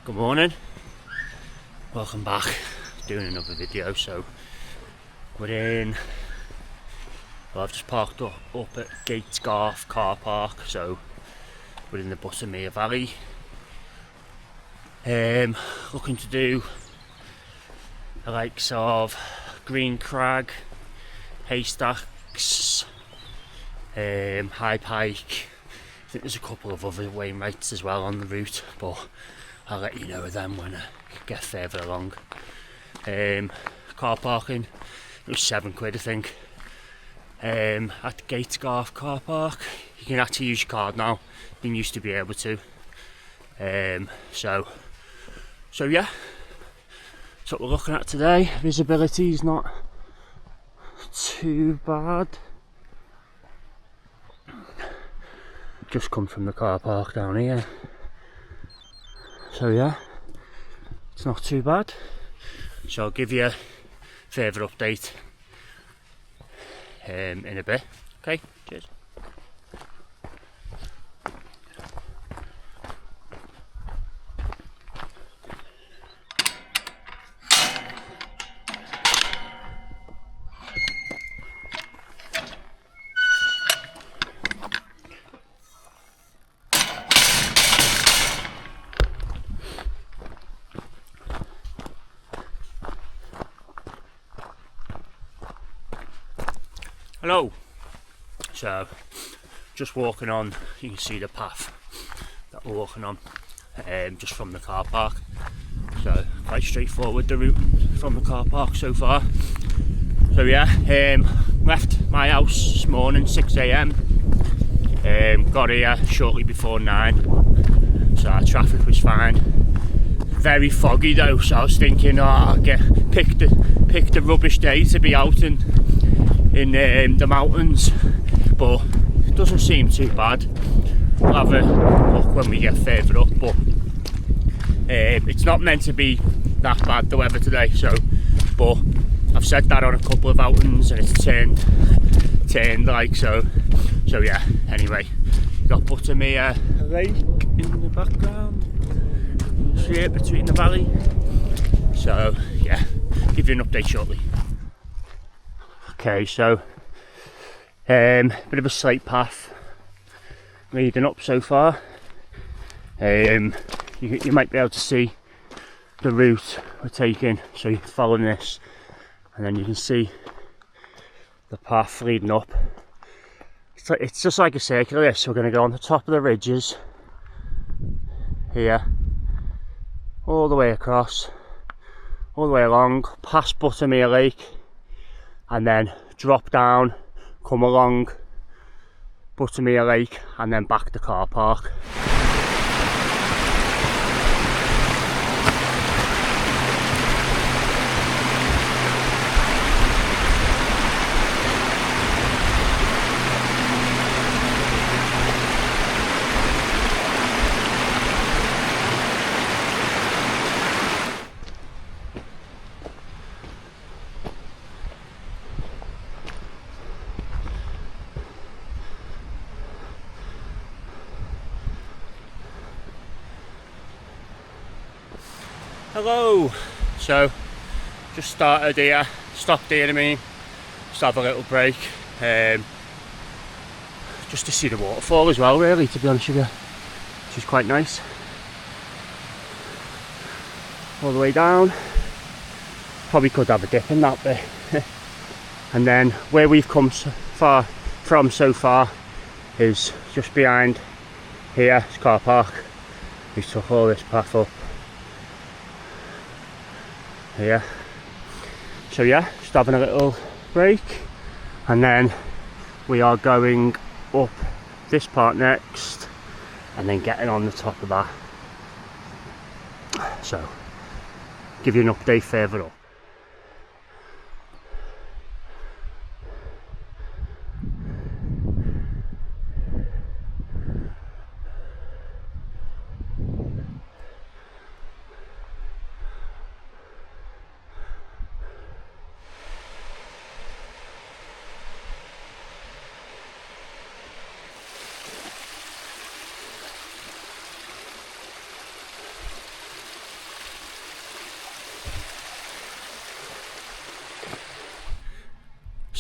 Good morning, welcome back, doing another video. So we're I've just parked up at Gatesgarth Car Park, so we're in the Buttermere Valley, looking to do the likes of Green Crag Haystacks, High Pike. I think there's a couple of other Wainwrights as well on the route, but I'll let you know of them when I get further along. Car parking, it was £7 I think. At the Gatesgarth Car Park, you can actually use your card now. You didn't used to be able to. So yeah, that's what we're looking at today. Visibility is not too bad. Just come from the car park down here. So yeah, it's not too bad. So I'll give you a further update in a bit. Okay, cheers. Hello. So just walking on, you can see the path that we're walking on, just from the car park. So quite straightforward, the route from the car park so far. So yeah, left my house this morning 6 AM, got here shortly before 9, so our traffic was fine. Very foggy though, so I was thinking, I'll pick the rubbish day to be out in the mountains, but it doesn't seem too bad. We'll have a look when we get further up, but it's not meant to be that bad, the weather today. So, but I've said that on a couple of outings and it's turned like so. So yeah, anyway, we've got Buttermere Valley in the background, straight between the valley. So yeah, give you an update shortly. Okay, so bit of a slight path leading up so far. You might be able to see the route we're taking, so you're following this and then you can see the path leading up. It's just like a circle this, so we're going to go on the top of the ridges here, all the way across, all the way along, past Buttermere Lake, and then drop down, come along Buttermere Lake, and then back to car park. Hello. So just started here, stopped here just have a little break, just to see the waterfall as well, really, to be honest with you, which is quite nice. All the way down, probably could have a dip in that bit. And then where we've come so far is just behind here, it's car park. We took all this path up here. So yeah, just having a little break, and then we are going up this part next and then getting on the top of that. So give you an update further up.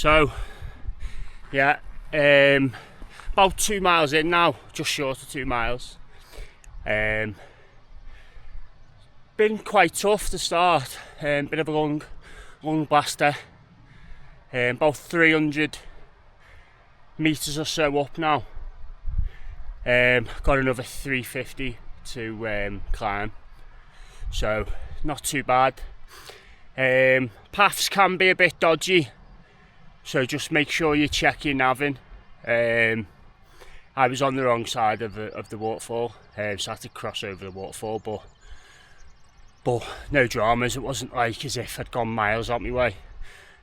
So yeah, about 2 miles in now, just short of 2 miles. Been quite tough to start, bit of a long blaster. About 300 metres or so up now. Got another 350 to climb, so not too bad. Paths can be a bit dodgy, so just make sure you check your navin. I was on the wrong side of the waterfall, so I had to cross over the waterfall, but no dramas. It wasn't like as if I'd gone miles out my way,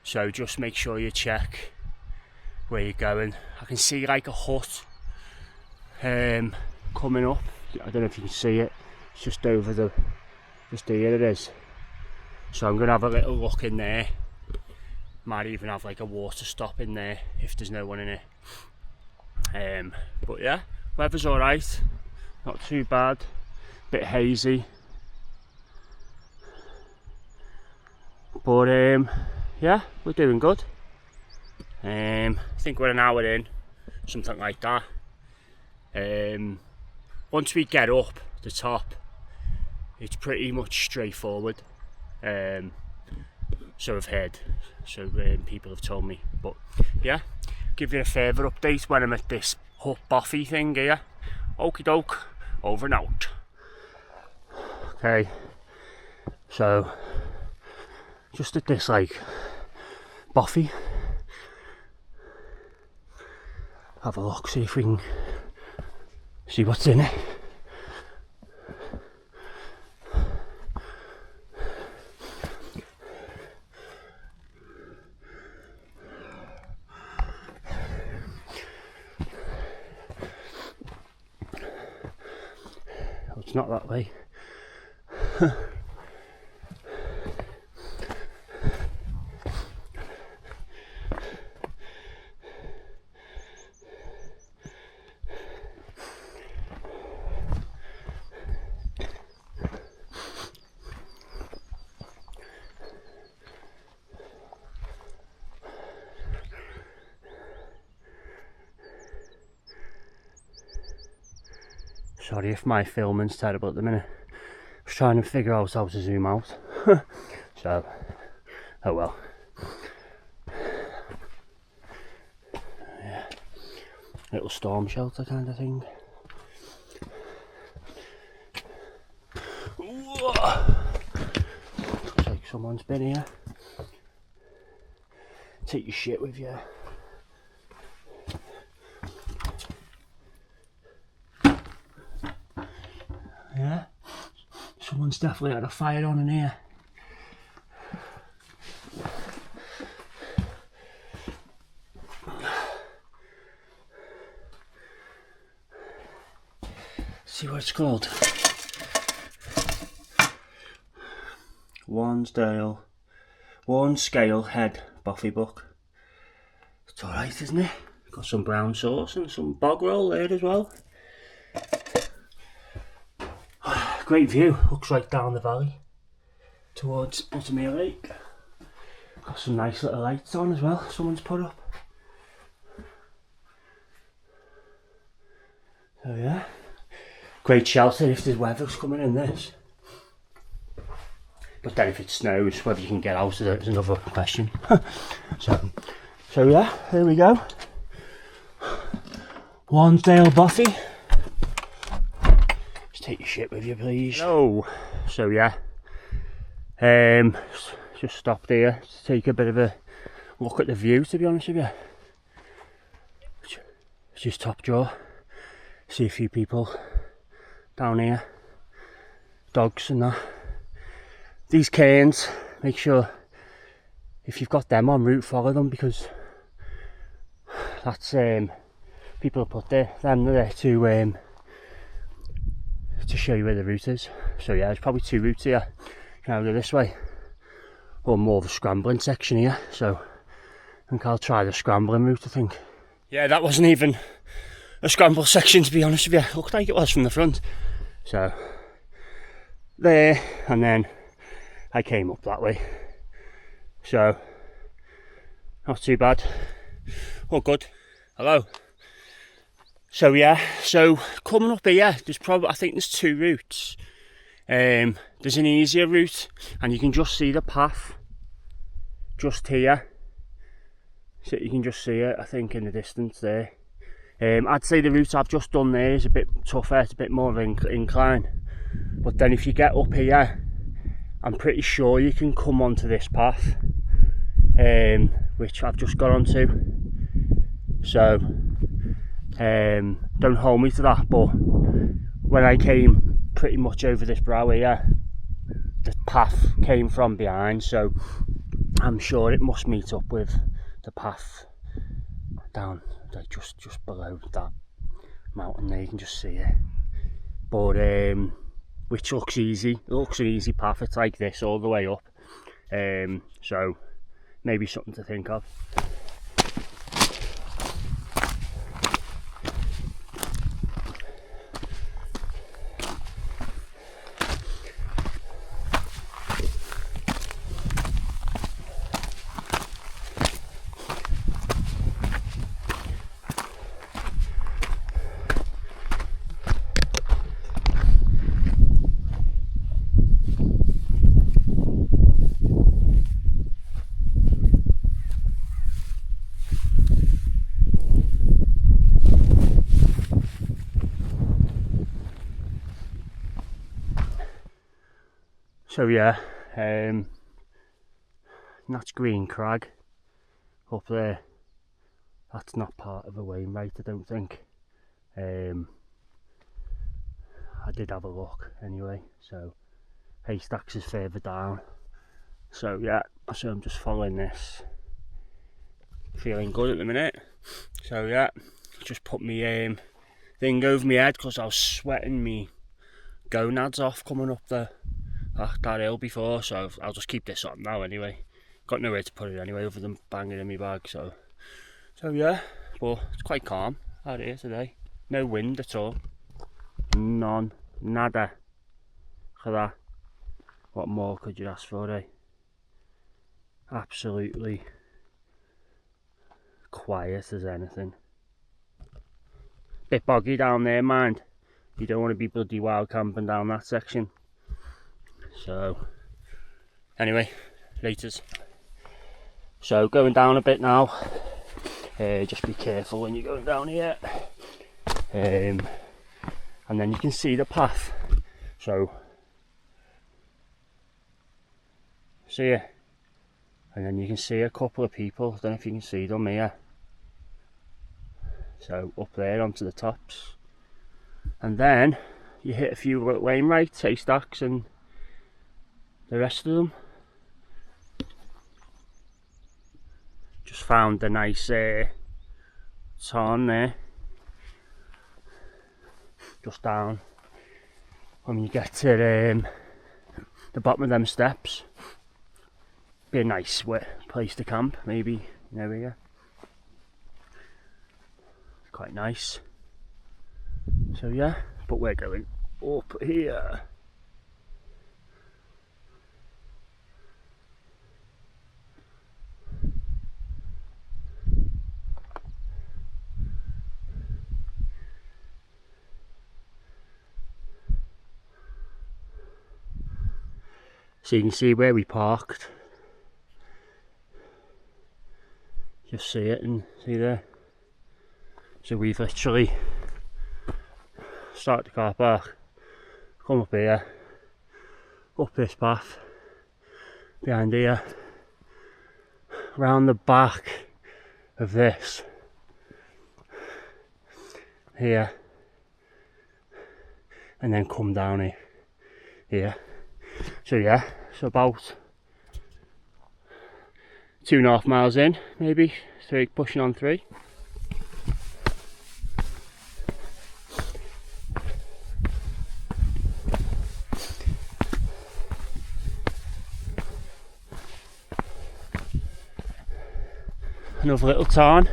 so just make sure you check where you're going. I can see like a hut coming up. I don't know if you can see it. It's just over just here it is. So I'm gonna have a little look in there. Might even have like a water stop in there if there's no one in it. But yeah, weather's alright, not too bad, bit hazy, but yeah, we're doing good. I think we're an hour in, something like that. Once we get up the top, it's pretty much straightforward. So I've heard, so people have told me, but yeah, give you a further update when I'm at this hut boffy thing here. Okie doke, over and out. Okay, so just at this like boffy, have a look, see if we can see what's in it. It's not that way. Sorry if my filming's terrible at the minute. I was trying to figure out how to zoom out. So, oh well. Yeah. Little storm shelter kind of thing. Looks like someone's been here. Take your shit with you. Yeah, someone's definitely had a fire on in here. See what it's called. Warnscale Head Boffy Book. It's alright, isn't it? Got some brown sauce and some bog roll there as well. Great view, looks right down the valley towards Buttermere Lake. Got some nice little lights on as well, someone's put up. So yeah, great shelter if there's weather's coming in this. But then if it snows, whether you can get out is another question. So yeah, here we go. Warnsdale Boffy. Take your shit with you, please. No. So yeah, just stopped here to take a bit of a look at the view, to be honest with you. Just top jaw. See a few people down here, dogs and that. These cairns, make sure if you've got them en route, follow them, because that's people have put them there to show you where the route is. So yeah, there's probably two routes here. You can either go this way or more of a scrambling section here, so I think I'll try the scrambling route, I think. Yeah, that wasn't even a scramble section, to be honest with you. It looked like it was from the front. So there, and then I came up that way. So not too bad. All good. Hello. So yeah, so coming up here, I think there's 2 routes. There's an easier route, and you can just see the path just here. So you can just see it, I think, in the distance there. I'd say the route I've just done there is a bit tougher, it's a bit more of an incline. But then if you get up here, I'm pretty sure you can come onto this path, which I've just got onto. So don't hold me to that, but when I came pretty much over this brow here, the path came from behind, so I'm sure it must meet up with the path down like just below that mountain there. You can just see it, but which looks easy. It looks an easy path. It's like this all the way up, so maybe something to think of. So yeah, that's Green Crag up there. That's not part of a Wainwright, I don't think. I did have a look anyway. So Haystacks is further down. So yeah, so I'm just following this. Feeling good at the minute. So yeah, just put my thing over my head because I was sweating me gonads off coming up that hill before, so I'll just keep this on now anyway. Got nowhere to put it anyway other than banging in my bag, so yeah, but it's quite calm out here today. No wind at all. None. Nada. Look at that. What more could you ask for, eh? Absolutely quiet as anything. Bit boggy down there, mind. You don't want to be bloody wild camping down that section. So anyway, laters. So going down a bit now. Just be careful when you're going down here. And then you can see the path. So see it. And then you can see a couple of people. I don't know if you can see them here. So up there onto the tops. And then you hit a few Wainwright, Haystacks and the rest of them. Just found a nice tarn there. Just down when you get to the bottom of them steps. Be a nice place to camp, maybe. There we go. Quite nice. So yeah, but we're going up here. So you can see where we parked. Just see it and see there. So we've literally started the car park, come up here, up this path, behind here, round the back of this, here, and then come down here. So yeah, so about 2.5 miles in, maybe, pushing on 3. Another little tarn.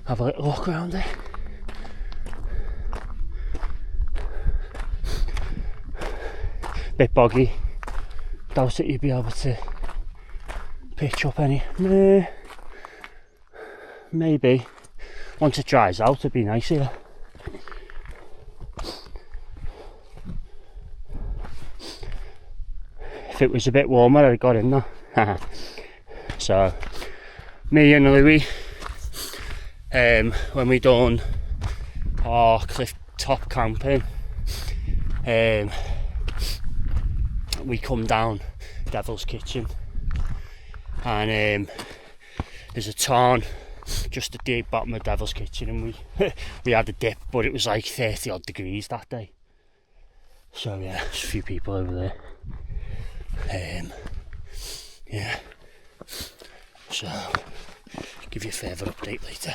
Have a little walk around it. bit boggy. Doubt that you'd be able to pitch up any. Maybe. Once it dries out, it'd be nice here. If it was a bit warmer, I'd have got in there. So, me and Louis, when we done our cliff top camping, we come down Devil's Kitchen, and there's a tarn just at the bottom of Devil's Kitchen, and we had a dip, but it was like 30 odd degrees that day. So yeah, there's a few people over there. Yeah, so give you a further update later.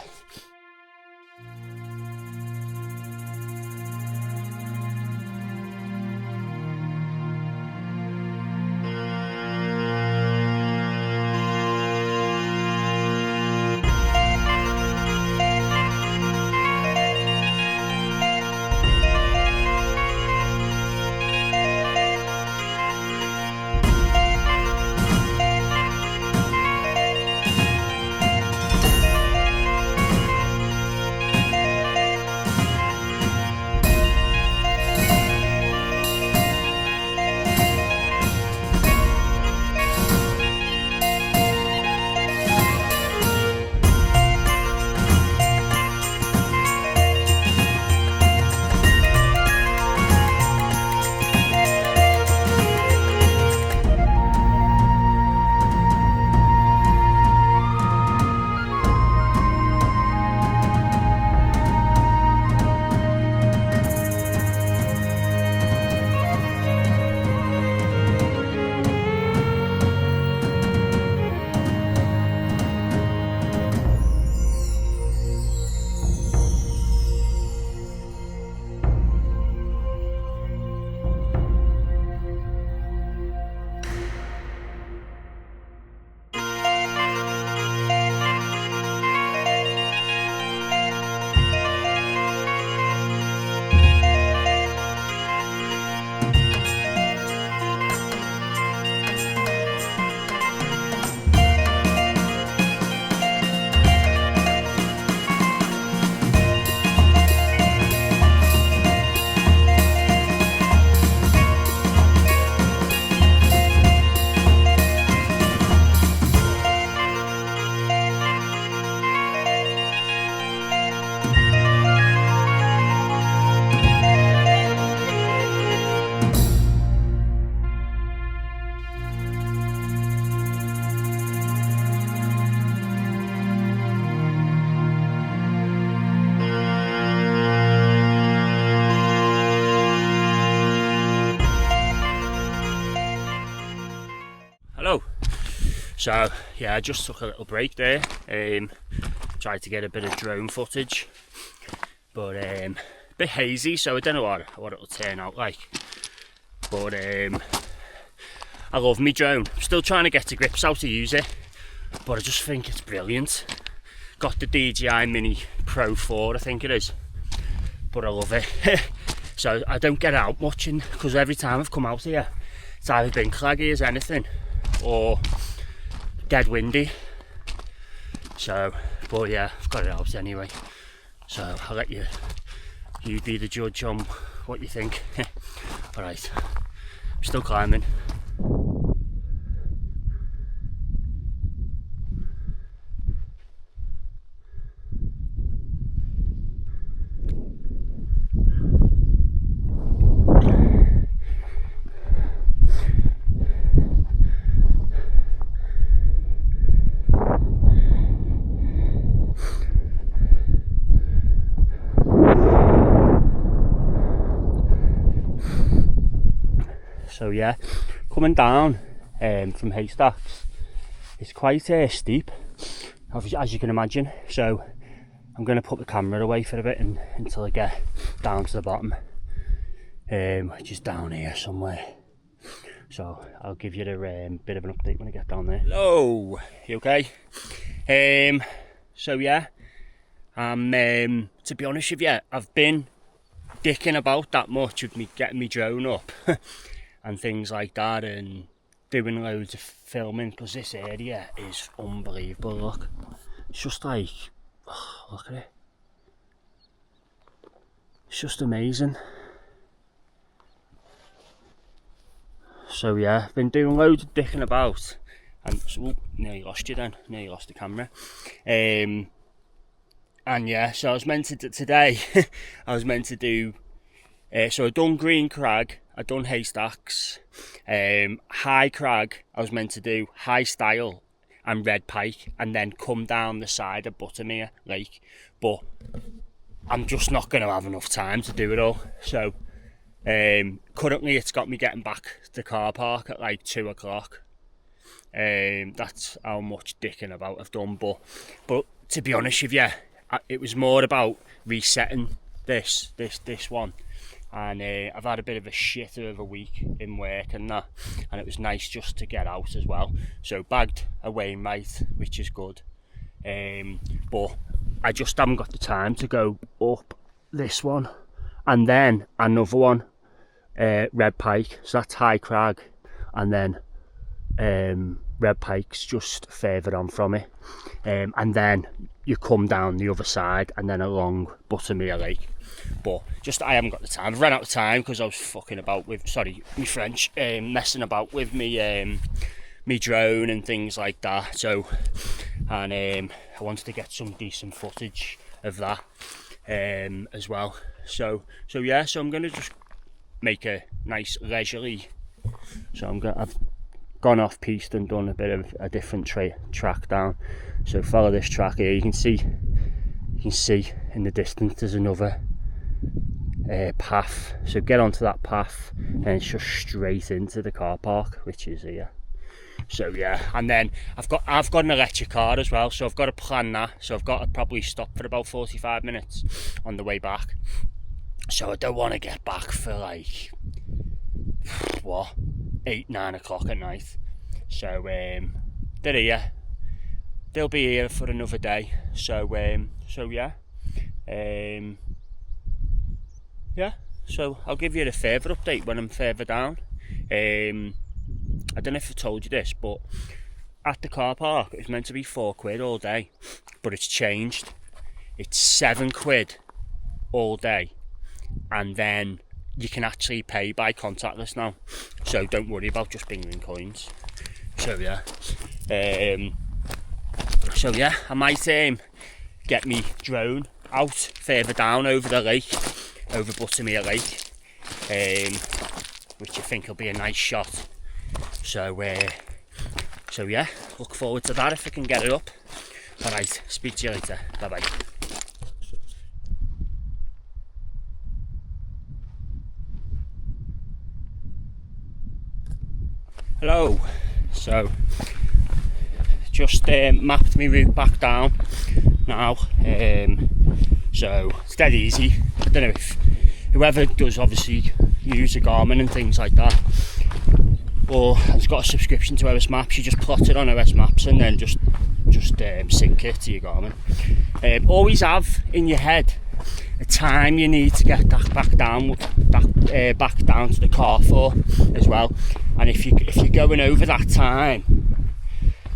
Hello. So yeah, I just took a little break there, tried to get a bit of drone footage, but a bit hazy, so I don't know what it'll turn out like. But I love me drone. I'm still trying to get to grips how to use it, but I just think it's brilliant. Got the DJI Mini Pro 4, I think it is, but I love it. So I don't get out much, because every time I've come out here, it's either been craggy as anything or dead windy. So, but yeah, I've got it out anyway. So I'll let you be the judge on what you think. Alright, I'm still climbing. So yeah, coming down from Haystacks, it's quite steep, as you can imagine. So I'm going to put the camera away for a bit until I get down to the bottom, which is down here somewhere. So I'll give you a bit of an update when I get down there. Hello, you okay? So yeah, to be honest with you, I've been dicking about that much with me getting my drone up. and things like that, and doing loads of filming, because this area is unbelievable. Look, it's just like, oh, look at it, it's just amazing. So yeah, I've been doing loads of dicking about, and so, nearly lost you then, nearly lost the camera. And yeah, so I was meant to today I was meant to do so I've done Green Crag, I've done Haystacks, High Crag I was meant to do, High Style and Red Pike, and then come down the side of Buttermere Lake, but I'm just not going to have enough time to do it all. So currently it's got me getting back to the car park at like 2 o'clock. That's how much dicking about I've done, but to be honest with you, it was more about resetting this one. And I've had a bit of a shitter of a week in work and that, and it was nice just to get out as well. So bagged a Wainwright, which is good, but I just haven't got the time to go up this one and then another one, Red Pike. So that's High Crag, and then Red Pike's just further on from it, and then you come down the other side and then along Buttermere Lake. But just I haven't got the time. I've run out of time because I was fucking about with, sorry me French, messing about with me drone and things like that. So, and I wanted to get some decent footage of that as well. So yeah, so I'm gonna just make a nice leisurely. So I've gone off piste and done a bit of a different track down. So follow this track here. You can see in the distance there's another path. So get onto that path and it's just straight into the car park, which is here. So yeah, and then I've got an electric car as well, so I've got to plan that. So I've got to probably stop for about 45 minutes on the way back. So I don't want to get back for like what, 8-9 o'clock at night. So they're here. They'll be here for another day. So yeah. Yeah, so I'll give you a further update when I'm further down. I don't know if I told you this, but at the car park it's meant to be £4 all day, but it's changed. It's £7 all day, and then you can actually pay by contactless now. So don't worry about just bringing coins. So yeah, I might get me drone out further down over the lake, over Buttermere Lake, which I think will be a nice shot. So yeah, look forward to that if I can get it up. Alright, speak to you later, bye bye. Hello, so just mapped my route back down now. So it's dead easy. I don't know if whoever does obviously use a Garmin and things like that, or has got a subscription to OS Maps, you just plot it on OS Maps and then just sync it to your Garmin. Always have in your head a time you need to get that back down to the car for as well. And if you're going over that time,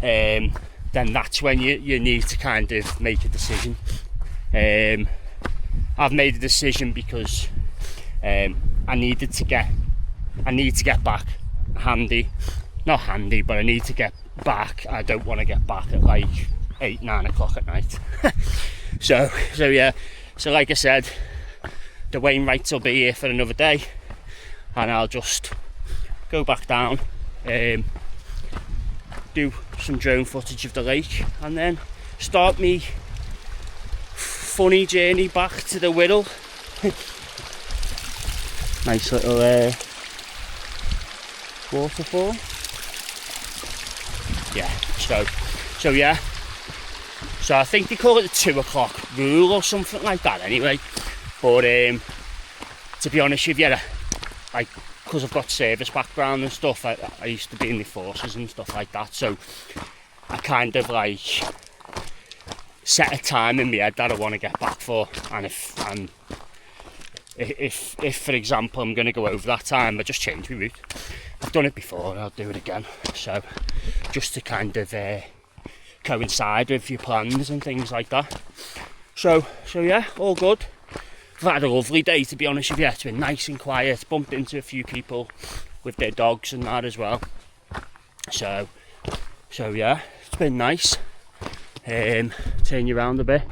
then that's when you need to kind of make a decision. I've made a decision because I need to get back not handy, but I need to get back. I don't want to get back at like 8-9 o'clock at night. so yeah, so like I said, the Wainwrights will be here for another day, and I'll just go back down, do some drone footage of the lake, and then start me funny journey back to the Whittle. Nice little waterfall. Yeah, so yeah, so I think they call it the 2 o'clock rule or something like that anyway. But to be honest with you, like, because I've got service background and stuff, I used to be in the forces and stuff like that, so I kind of like set a time in my head that I want to get back for, and if for example I'm going to go over that time, I just change my route. I've done it before, I'll do it again. So just to kind of coincide with your plans and things like that. So yeah, all good. I've had a lovely day, to be honest with you. It's been nice and quiet. Bumped into a few people with their dogs and that as well. So yeah, it's been nice. Turn you around a bit.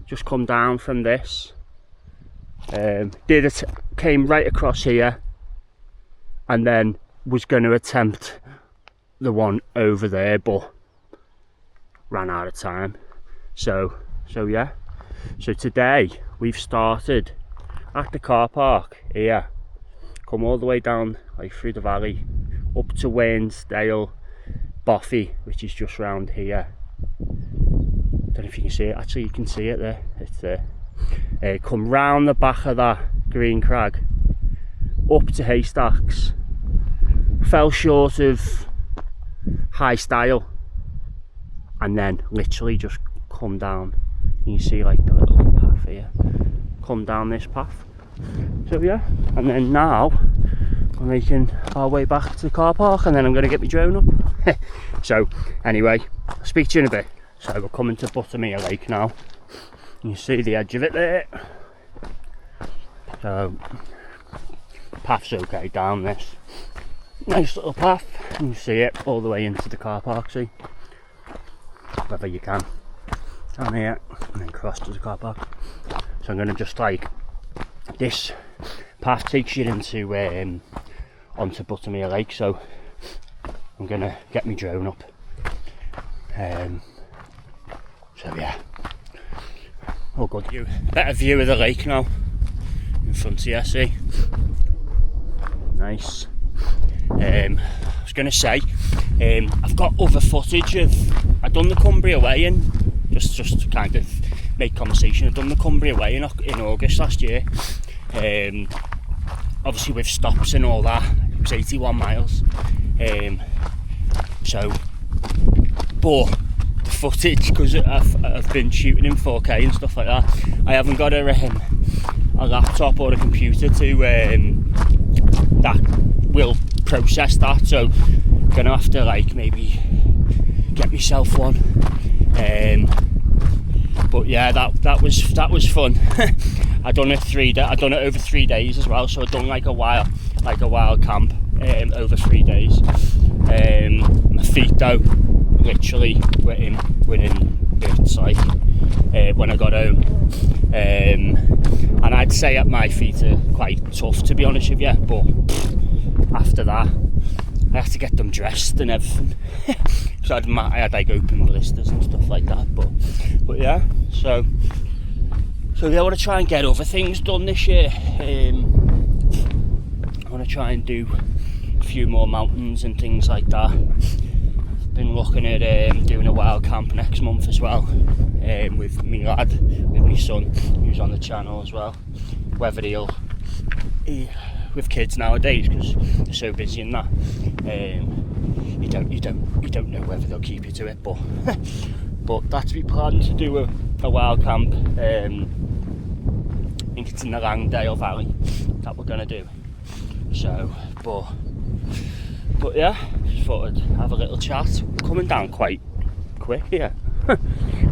Just come down from this. Came right across here, and then was going to attempt the one over there, but ran out of time. So yeah. So today we've started at the car park here, come all the way down like through the valley up to Waynesdale, Boffey, which is just round here. Don't know if you can see it. Actually, you can see it there. It's there. Come round the back of that Green Crag up to Haystacks. Fell short of high style, and then literally just come down. You can see like the little path here. Come down this path. So yeah, and then now we're making our way back to the car park, and then I'm going to get my drone up. So anyway, I'll speak to you in a bit. So we're coming to Buttermere Lake now. You see the edge of it there. So path's okay down this nice little path. You can see it all the way into the car park. See, whether you can, down here and then cross to the car park. So I'm going to just like, this path takes you into onto Buttermere Lake. So I'm going to get my drone up. So yeah, all good. Better view of the lake now in front of you, see. Nice. I was going to say, I've got other footage of, I've done the Cumbria Way in, just to kind of make conversation. I've done the Cumbria Way in August last year. Obviously with stops and all that, it was 81 miles. But the footage, because I've been shooting in 4K and stuff like that, I haven't got a laptop or a computer to that will process that, so I'm gonna have to like maybe get myself one. But yeah, that was fun. I done it over 3 days as well, so I've done like a wild camp over 3 days. My feet though, literally were in bits like when I got home, and I'd say that my feet are quite tough, to be honest with you, but after that I had to get them dressed and everything. So I had like open blisters and stuff like that, but yeah, so yeah, I want to try and get other things done this year. I want to try and do a few more mountains and things like that. Been looking at doing a wild camp next month as well, with me lad, with my son, who's on the channel as well. Whether with kids nowadays, because they're so busy in that, you don't know whether they'll keep you to it, but that's my plan, to do a wild camp. I think it's in the Langdale Valley that we're gonna do. So, but yeah, just thought I'd have a little chat. Coming down quite quick here.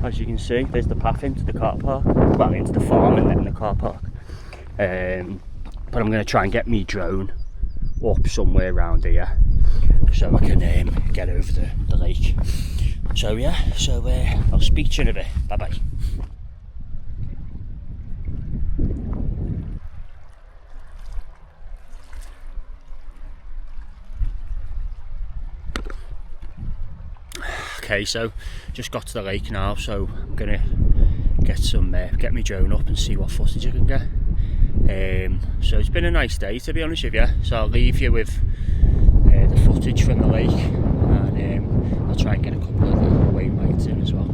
As you can see, there's the path into the car park, well, into the farm and then the car park. But I'm going to try and get me drone up somewhere around here, so I can get over the lake. So yeah, I'll speak to you in a bit. Bye bye. Okay, so just got to the lake now, so I'm gonna get my drone up and see what footage I can get. So it's been a nice day, to be honest with you, so I'll leave you with the footage from the lake, and I'll try and get a couple of the waylights in as well.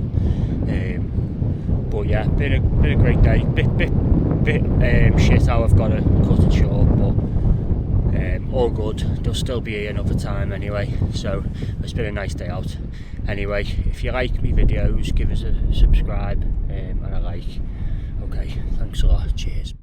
But yeah, been a great day. Bit shit how I've got to cut it short, but all good. They'll still be here another time anyway, so it's been a nice day out. Anyway, if you like me videos, give us a subscribe and a like. Okay, thanks a lot, cheers.